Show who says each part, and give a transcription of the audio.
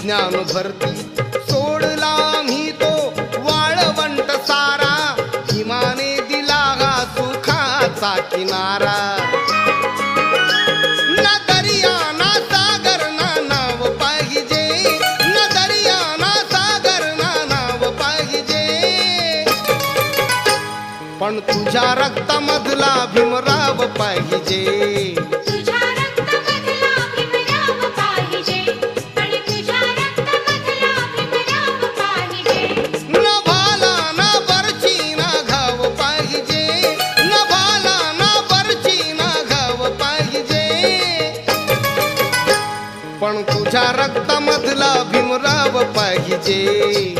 Speaker 1: ज्ञान भरती सोडला मी तो वाळवंट सारा हिमाने दिला हा सुखाचा किनारा ना दर्या ना सागर ना नाव पाहिजे ना दर्या ना सागर ना नाव पाहिजे पण तुझ्या रक्तामधला भीमराव पाहिजे पण तुझ्या रक्तामधला भीमराव पाहिजे।